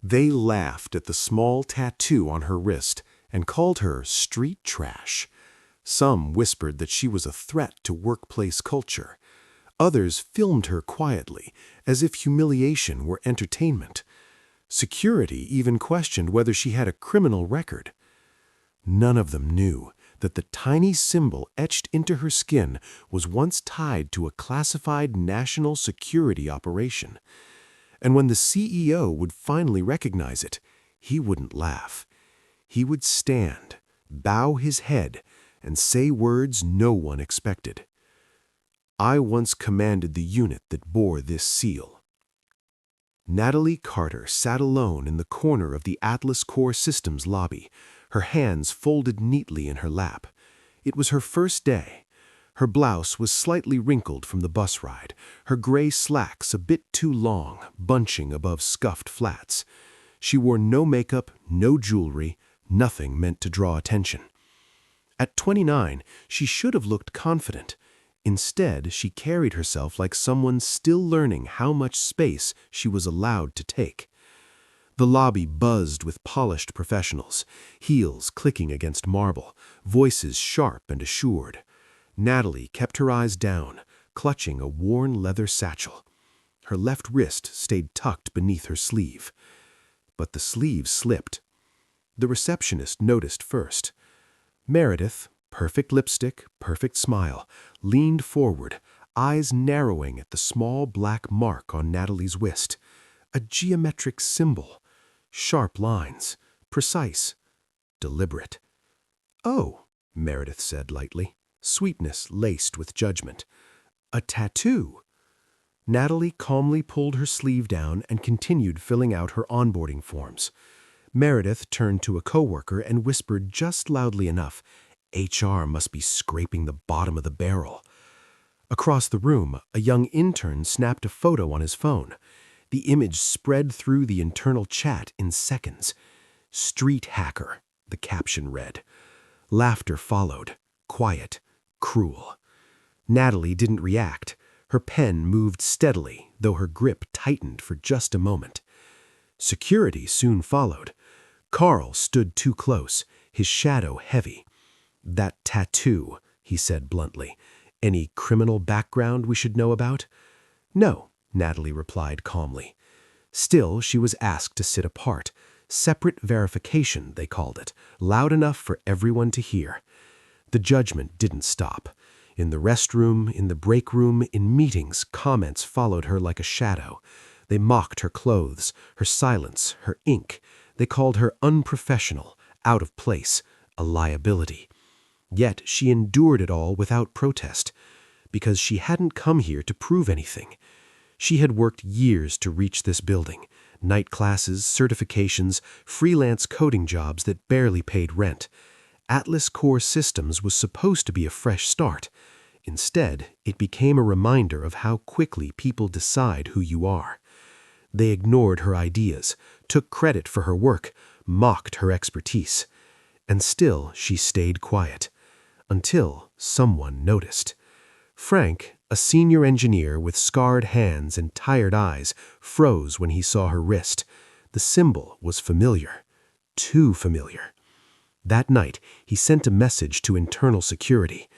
They laughed at the small tattoo on her wrist and called her street trash. Some whispered that she was a threat to workplace culture. Others filmed her quietly, as if humiliation were entertainment. Security even questioned whether she had a criminal record. None of them knew that the tiny symbol etched into her skin was once tied to a classified national security operation. And when the CEO would finally recognize it, he wouldn't laugh. He would stand, bow his head, and say words no one expected. "I once commanded the unit that bore this seal." Natalie Carter sat alone in the corner of the Atlas Core Systems lobby, her hands folded neatly in her lap. It was her first day. Her blouse was slightly wrinkled from the bus ride, her gray slacks a bit too long, bunching above scuffed flats. She wore no makeup, no jewelry, nothing meant to draw attention. At 29, she should have looked confident. Instead, she carried herself like someone still learning how much space she was allowed to take. The lobby buzzed with polished professionals, heels clicking against marble, voices sharp and assured. Natalie kept her eyes down, clutching a worn leather satchel. Her left wrist stayed tucked beneath her sleeve. But the sleeve slipped. The receptionist noticed first. Meredith, perfect lipstick, perfect smile, leaned forward, eyes narrowing at the small black mark on Natalie's wrist. A geometric symbol. Sharp lines. Precise. Deliberate. "Oh," Meredith said lightly, sweetness laced with judgment. "A tattoo." Natalie calmly pulled her sleeve down and continued filling out her onboarding forms. Meredith turned to a coworker and whispered just loudly enough, "HR must be scraping the bottom of the barrel." Across the room, a young intern snapped a photo on his phone. The image spread through the internal chat in seconds. "Street hacker," the caption read. Laughter followed, quiet, cruel. Natalie didn't react. Her pen moved steadily, though her grip tightened for just a moment. Security soon followed. Carl stood too close, his shadow heavy. "That tattoo," he said bluntly. "Any criminal background we should know about?" "No," Natalie replied calmly. Still, she was asked to sit apart. Separate verification, they called it, loud enough for everyone to hear. The judgment didn't stop. In the restroom, in the break room, in meetings, comments followed her like a shadow. They mocked her clothes, her silence, her ink. They called her unprofessional, out of place, a liability. Yet she endured it all without protest, because she hadn't come here to prove anything. She had worked years to reach this building, night classes, certifications, freelance coding jobs that barely paid rent. Atlas Core Systems was supposed to be a fresh start. Instead, it became a reminder of how quickly people decide who you are. They ignored her ideas, took credit for her work, mocked her expertise. And still she stayed quiet, until someone noticed. Frank, a senior engineer with scarred hands and tired eyes, froze when he saw her wrist. The symbol was familiar. Too familiar. That night, he sent a message to internal security.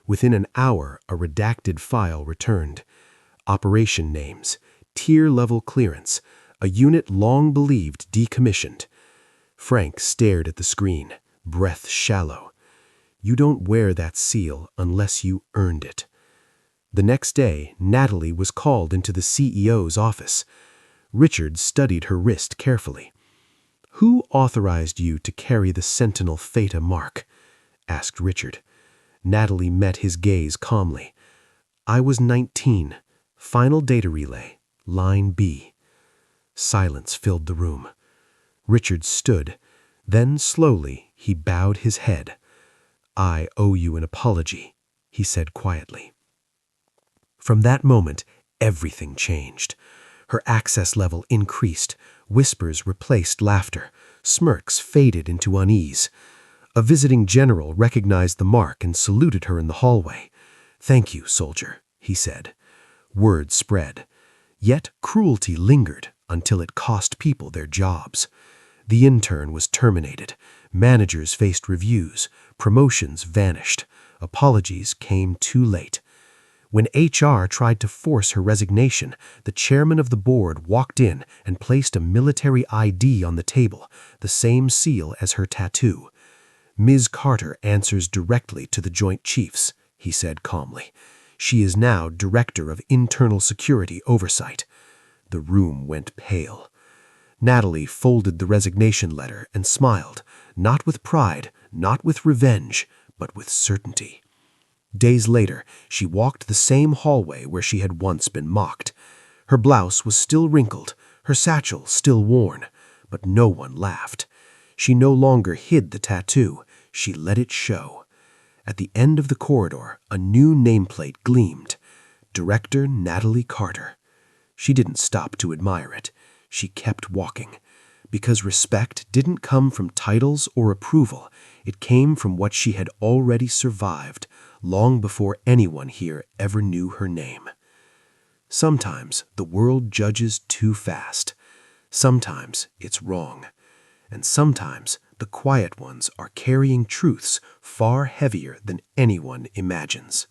Within an hour, a redacted file returned. Operation names, tier-level clearance, a unit long believed decommissioned. Frank stared at the screen, breath shallow. You don't wear that seal unless you earned it. The next day, Natalie was called into the CEO's office. Richard studied her wrist carefully. "Who authorized you to carry the Sentinel Theta mark?" asked Richard. Natalie met his gaze calmly. "I was 19. Final data relay, line B." Silence filled the room. Richard stood. Then, slowly, he bowed his head. "I owe you an apology," he said quietly. From that moment, everything changed. Her access level increased. Whispers replaced laughter. Smirks faded into unease. A visiting general recognized the mark and saluted her in the hallway. "Thank you, soldier," he said. Word spread. Yet cruelty lingered, until it cost people their jobs. The intern was terminated. Managers faced reviews. Promotions vanished. Apologies came too late. When HR tried to force her resignation, the chairman of the board walked in and placed a military ID on the table, the same seal as her tattoo. "Ms. Carter answers directly to the Joint Chiefs," he said calmly. "She is now Director of Internal Security Oversight." The room went pale. Natalie folded the resignation letter and smiled, not with pride, not with revenge, but with certainty. Days later, she walked the same hallway where she had once been mocked. Her blouse was still wrinkled, her satchel still worn, but no one laughed. She no longer hid the tattoo, she let it show. At the end of the corridor, a new nameplate gleamed. Director Natalie Carter. She didn't stop to admire it. She kept walking. Because respect didn't come from titles or approval, it came from what she had already survived, long before anyone here ever knew her name. Sometimes the world judges too fast. Sometimes it's wrong. And sometimes the quiet ones are carrying truths far heavier than anyone imagines.